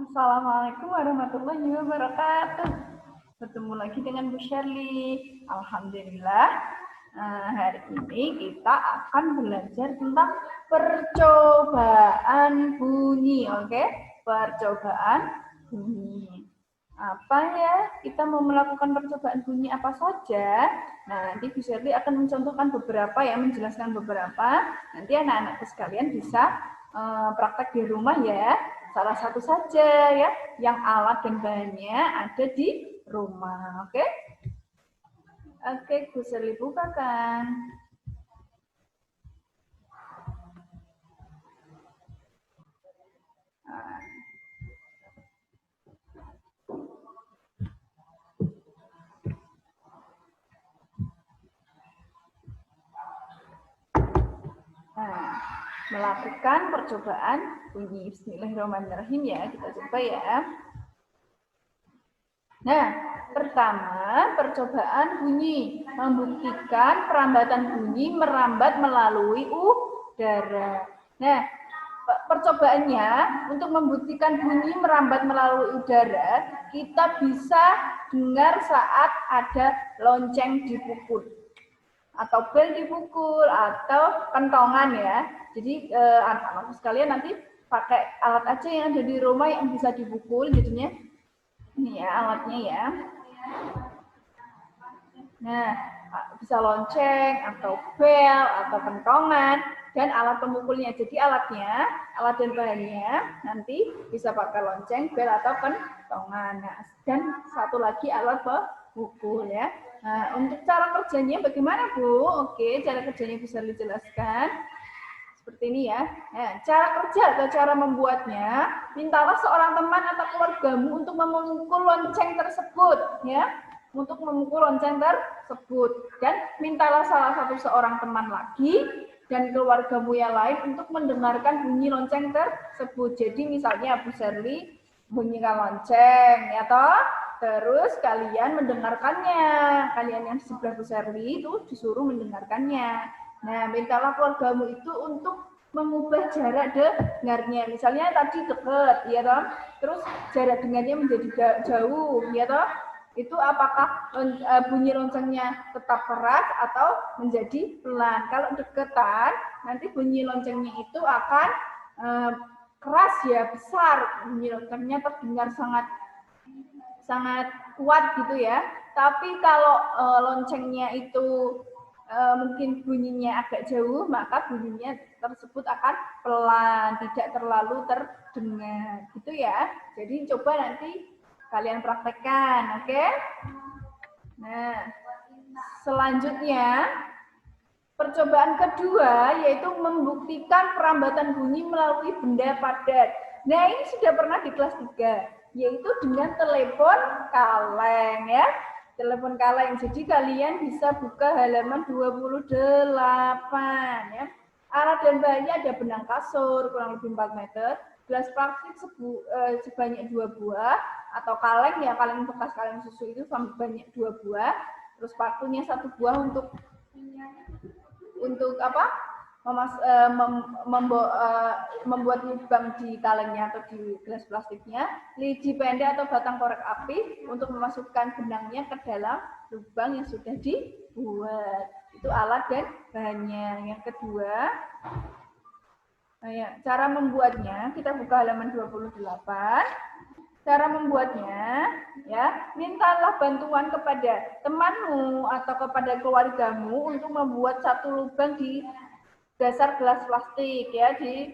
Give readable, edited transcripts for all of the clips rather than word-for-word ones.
Assalamualaikum warahmatullahi wabarakatuh. Bertemu lagi dengan Bu Shirley. Alhamdulillah, hari ini kita akan belajar tentang percobaan bunyi. Oke, percobaan bunyi. Apa ya? Kita mau melakukan percobaan bunyi apa saja? Nah, nanti Bu Shirley akan mencontohkan beberapa ya, menjelaskan beberapa. Nanti anak-anakku sekalian bisa praktek di rumah ya. Salah satu saja ya, yang alat dan bahannya ada di rumah. Oke? Oke, Bu Shirley bukakan. Nah, melakukan percobaan bunyi. Bismillahirrahmanirrahim ya, kita coba ya. Nah, pertama percobaan bunyi, membuktikan perambatan bunyi merambat melalui udara. Nah, percobaannya untuk membuktikan bunyi merambat melalui udara, kita bisa dengar saat ada lonceng dipukul atau bel dipukul atau kentongan ya. Jadi anak-anak sekalian nanti pakai alat aja yang ada di rumah yang bisa dipukul jadinya. Ini ya alatnya ya. Nah, bisa lonceng atau bel atau kentongan dan alat pemukulnya. Jadi alatnya, alat dan bahannya nanti bisa pakai lonceng, bel atau kentongan. Nah, dan satu lagi alat pemukul ya. Nah, untuk cara kerjanya bagaimana Bu? Oke, cara kerjanya bisa dijelaskan. Seperti ini ya. Nah, cara kerja atau cara membuatnya, mintalah seorang teman atau keluargamu untuk memukul lonceng tersebut ya. Untuk memukul lonceng tersebut dan mintalah salah satu seorang teman lagi dan keluargamu yang lain untuk mendengarkan bunyi lonceng tersebut. Jadi misalnya Bu Shirley bunyikan lonceng ya toh, terus kalian mendengarkannya. Kalian yang di sebelah Bu Shirley itu disuruh mendengarkannya. Nah, mintalah keluargamu itu untuk mengubah jarak dengarnya. Misalnya tadi dekat, ya toh, terus jarak dengarnya menjadi jauh, ya toh. Itu apakah bunyi loncengnya tetap keras atau menjadi pelan. Kalau deketan, nanti bunyi loncengnya itu akan keras ya, besar. Bunyi loncengnya terdengar sangat kuat gitu ya. Tapi kalau loncengnya itu mungkin bunyinya agak jauh, maka bunyinya tersebut akan pelan, tidak terlalu terdengar gitu ya. Jadi coba nanti kalian praktekkan, oke? Nah, selanjutnya percobaan kedua yaitu membuktikan perambatan bunyi melalui benda padat. Nah, ini sudah pernah di kelas 3, yaitu dengan telepon kaleng ya. Telepon kaleng. Jadi kalian bisa buka halaman 28 ya. Alat dan bahannya ada benang kasur kurang lebih 4 meter, gelas plastik sebanyak 2 buah, atau kaleng ya, kaleng bekas kaleng susu itu sebanyak 2 buah, terus pakunya 1 buah untuk apa? Membuat lubang di kalengnya atau di gelas plastiknya, lidi pendek atau batang korek api untuk memasukkan benangnya ke dalam lubang yang sudah dibuat. Itu alat dan bahannya. Yang kedua, cara membuatnya, kita buka halaman 28. Cara membuatnya, ya, mintalah bantuan kepada temanmu atau kepada keluargamu untuk membuat satu lubang di dasar gelas plastik ya, di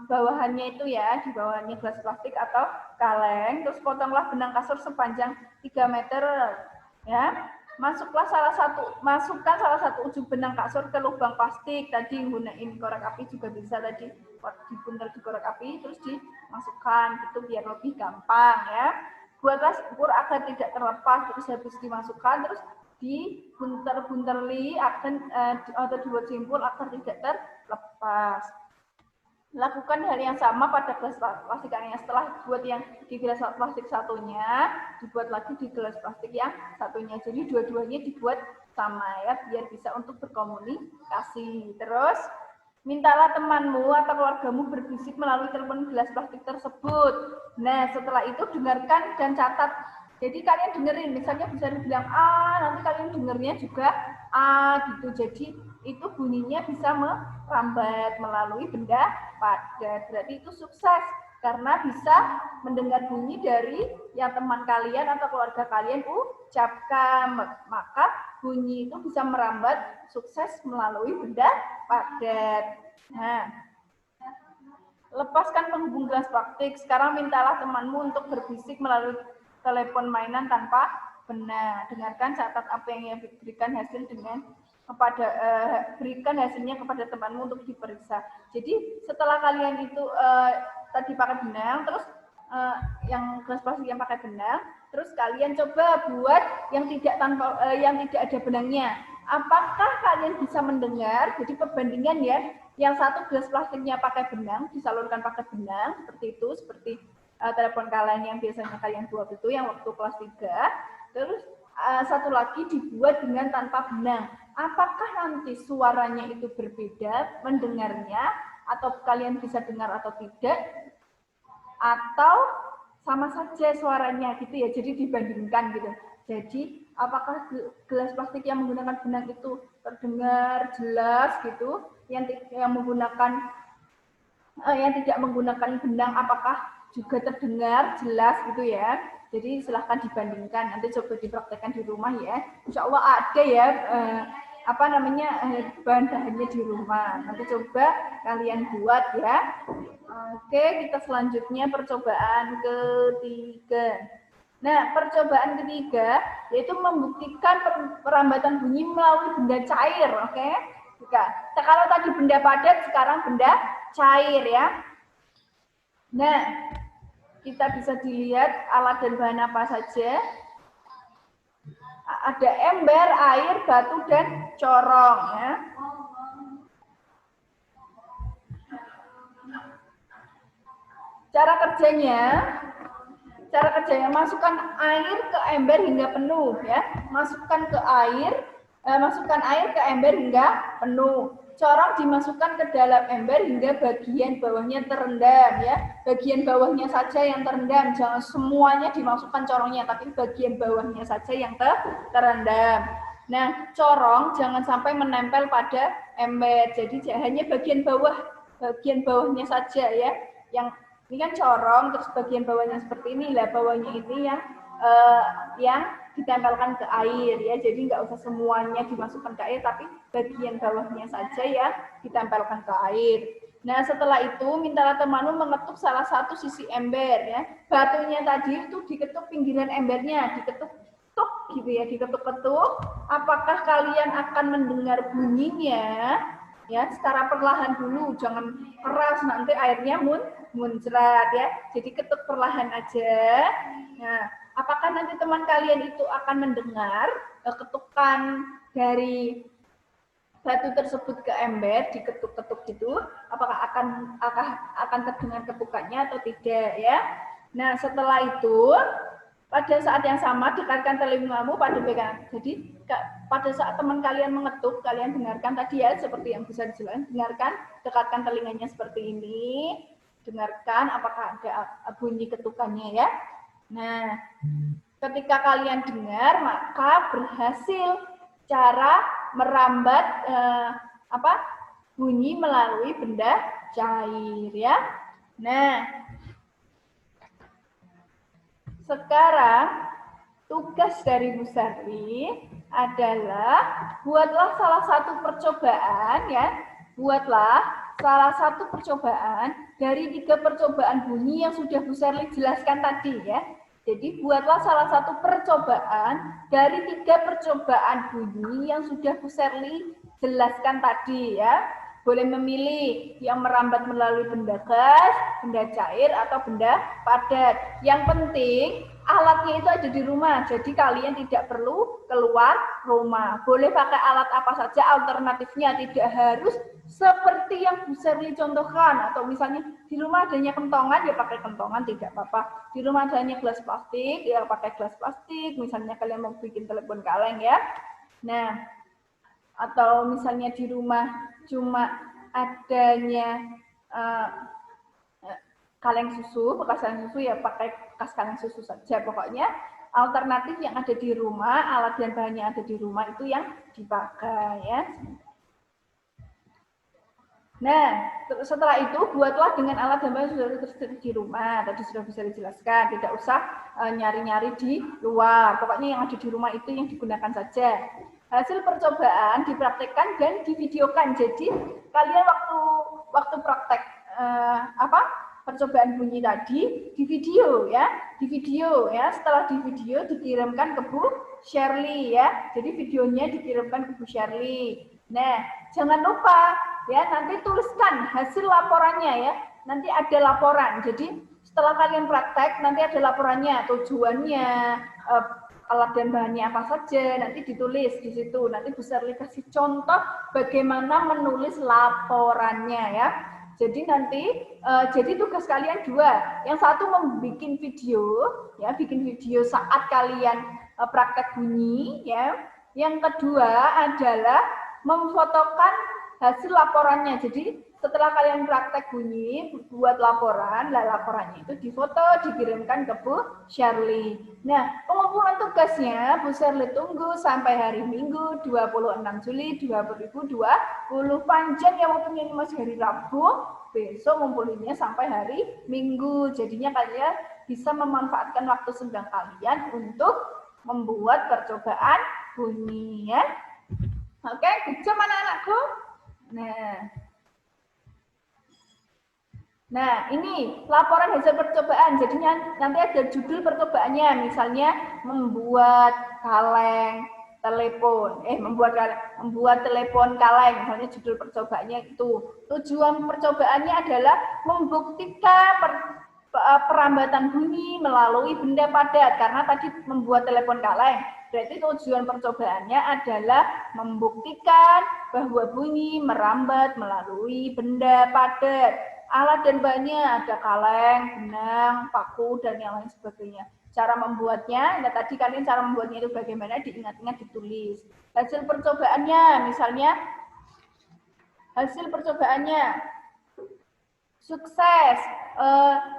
bawahannya itu ya, di bawahnya gelas plastik atau kaleng. Terus potonglah benang kasur sepanjang 3 meter ya. Masukkan salah satu ujung benang kasur ke lubang plastik. Tadi gunain korek api juga bisa, tadi dibuntel di korek api terus dimasukkan gitu biar lebih gampang ya. Buatlah ukur agar tidak terlepas, terus habis dimasukkan terus dibunter-bunterli atau dibuat simpul agar tidak terlepas. Lakukan hal yang sama pada gelas plastik yang setelah buat yang di gelas plastik satunya, dibuat lagi di gelas plastik yang satunya. Jadi dua-duanya dibuat sama ya, biar bisa untuk berkomunikasi. Terus Mintalah temanmu atau keluargamu berbisik melalui telepon gelas plastik tersebut. Nah, setelah itu dengarkan dan catat. Jadi kalian dengerin, misalnya bisa dibilang A, nanti kalian dengernya juga A gitu. Jadi itu bunyinya bisa merambat melalui benda padat. Berarti itu sukses karena bisa mendengar bunyi dari yang teman kalian atau keluarga kalian ucapkan. Maka bunyi itu bisa merambat sukses melalui benda padat. Nah, lepaskan penghubung gelas plastik. Sekarang mintalah temanmu untuk berbisik melalui telepon mainan tanpa benar. Dengarkan, catat apa yang berikan hasil dengan berikan hasilnya kepada temanmu untuk diperiksa. Jadi setelah kalian itu tadi pakai benang, terus yang gelas plastik yang pakai benang, terus kalian coba buat yang tidak ada benangnya. Apakah kalian bisa mendengar? Jadi perbandingan ya, yang satu gelas plastiknya pakai benang, disalurkan pakai benang, seperti itu, seperti telepon kalian yang biasanya kalian buat itu, yang waktu kelas 3, terus satu lagi dibuat dengan tanpa benang. Apakah nanti suaranya itu berbeda mendengarnya, atau kalian bisa dengar atau tidak, atau sama saja suaranya gitu ya, jadi dibandingkan gitu. Jadi apakah gelas plastik yang menggunakan benang itu terdengar jelas gitu, yang menggunakan yang tidak menggunakan benang apakah juga terdengar jelas gitu ya. Jadi silahkan dibandingkan, nanti coba dipraktekkan di rumah ya. Insya Allah ada ya bahan-bahannya di rumah. Nanti coba kalian buat ya. Oke, kita selanjutnya percobaan ketiga. Nah, percobaan ketiga yaitu membuktikan perambatan bunyi melalui benda cair, oke? Kalau tadi benda padat, sekarang benda cair ya. Nah, kita bisa dilihat alat dan bahan apa saja. Ada ember, air, batu, dan corong ya. Cara kerjanya masukkan air ke ember hingga penuh ya. Masukkan air ke ember hingga penuh. Corong dimasukkan ke dalam ember hingga bagian bawahnya terendam ya. Bagian bawahnya saja yang terendam, jangan semuanya dimasukkan corongnya, tapi bagian bawahnya saja yang terendam. Nah, corong jangan sampai menempel pada ember. Jadi hanya bagian bawahnya saja ya. Yang ini kan corong, terus bagian bawahnya seperti ini lah, bawahnya ini yang ditempelkan ke air ya. Jadi nggak usah semuanya dimasukkan ke air, tapi bagian bawahnya saja ya ditempelkan ke air. Nah, setelah itu mintalah temanmu mengetuk salah satu sisi ember ya. Batunya tadi itu diketuk pinggiran embernya, diketuk-ketuk gitu ya, diketuk-ketuk. Apakah kalian akan mendengar bunyinya? Ya, secara perlahan dulu, jangan keras nanti airnya muncrat ya. Jadi ketuk perlahan aja. Nah, apakah nanti teman kalian itu akan mendengar ketukan dari batu tersebut ke ember, diketuk-ketuk gitu? Apakah akan terdengar ketukannya atau tidak ya? Nah, setelah itu pada saat yang sama dekatkan telingamu pada pegangan. Jadi pada saat teman kalian mengetuk, kalian dengarkan tadi ya, seperti yang bisa dijelaskan. Dengarkan, dekatkan telinganya seperti ini. Dengarkan apakah ada bunyi ketukannya ya. Nah, ketika kalian dengar, maka berhasil cara merambat bunyi melalui benda cair ya. Nah, sekarang tugas dari Bu Sarwi adalah buatlah salah satu percobaan ya. Buatlah salah satu percobaan dari 3 percobaan bunyi yang sudah Bu Sarwi jelaskan tadi ya. Jadi buatlah salah satu percobaan dari 3 percobaan bunyi yang sudah Bu Sarwi jelaskan tadi ya. Boleh memilih yang merambat melalui benda gas, benda cair, atau benda padat. Yang penting alatnya itu ada di rumah, jadi kalian tidak perlu keluar rumah. Boleh pakai alat apa saja, alternatifnya tidak harus seperti yang Bu Serli contohkan. Atau misalnya di rumah adanya kentongan, ya pakai kentongan, tidak apa-apa. Di rumah adanya gelas plastik, ya pakai gelas plastik. Misalnya kalian mau bikin telepon kaleng ya. Nah, atau misalnya di rumah cuma adanya kaleng susu, bekas kaleng susu ya pakai bekas kaleng susu saja. Pokoknya alternatif yang ada di rumah, alat dan bahan yang ada di rumah itu yang dipakai ya. Nah, setelah itu buatlah dengan alat dan bahan yang sudah tersedia di rumah. Tadi sudah bisa dijelaskan, tidak usah nyari-nyari di luar. Pokoknya yang ada di rumah itu yang digunakan saja. Hasil percobaan dipraktekkan dan divideokan. Jadi kalian waktu praktek percobaan bunyi tadi di video ya, Setelah di video dikirimkan ke Bu Shirley ya. Jadi videonya dikirimkan ke Bu Shirley. Nah, jangan lupa ya, nanti tuliskan hasil laporannya ya. Nanti ada laporan. Jadi setelah kalian praktek nanti ada laporannya, tujuannya, alat dan bahannya apa saja, nanti ditulis di situ. Nanti Bu Shirley kasih contoh bagaimana menulis laporannya ya. Jadi nanti jadi tugas kalian dua. Yang satu membuat video ya, bikin video saat kalian praktek bunyi ya. Yang kedua adalah memfotokan hasil laporannya. Jadi setelah kalian praktek bunyi, buat laporan, laporannya itu difoto, dikirimkan ke Bu Shirley. Nah, pengumpulan tugasnya Bu Shirley tunggu sampai hari Minggu 26 Juli 2020. Panjang ya waktunya, ini masih hari Rabu. Besok ngumpulinnya sampai hari Minggu. Jadinya kalian bisa memanfaatkan waktu senggang kalian untuk membuat percobaan bunyi ya. Oke, good job anak-anakku. Nah, ini laporan hasil percobaan. Jadi nanti ada judul percobaannya, misalnya membuat kaleng telepon, membuat telepon kaleng, misalnya judul percobaannya itu. Tujuan percobaannya adalah membuktikan perambatan bunyi melalui benda padat, karena tadi membuat telepon kaleng. Berarti tujuan percobaannya adalah membuktikan bahwa bunyi merambat melalui benda padat. Alat dan bahannya ada kaleng, benang, paku, dan yang lain sebagainya. Cara membuatnya, ya tadi kalian cara membuatnya itu bagaimana, diingat-ingat, ditulis. Hasil percobaannya, misalnya hasil percobaannya sukses,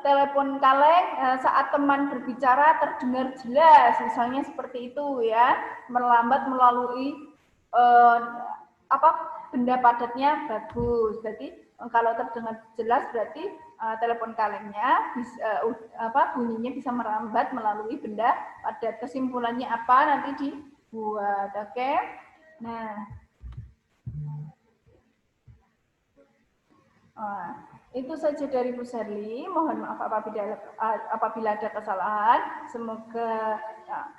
telepon kaleng saat teman berbicara terdengar jelas, misalnya seperti itu ya, melambat melalui benda padatnya bagus. Berarti kalau terdengar jelas berarti telepon kalengnya bunyinya bisa merambat melalui benda padat. Kesimpulannya apa nanti dibuat, oke? Nah, itu saja dari Bu Shirley. Mohon maaf apabila ada kesalahan. Semoga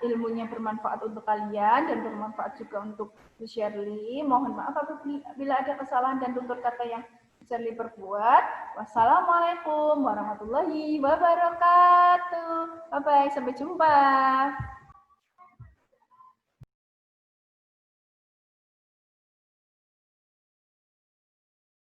ilmunya bermanfaat untuk kalian dan bermanfaat juga untuk Bu Shirley. Mohon maaf apabila ada kesalahan dan tutur kata yang Bu Shirley perbuat. Wassalamualaikum warahmatullahi wabarakatuh. Bye-bye, sampai jumpa.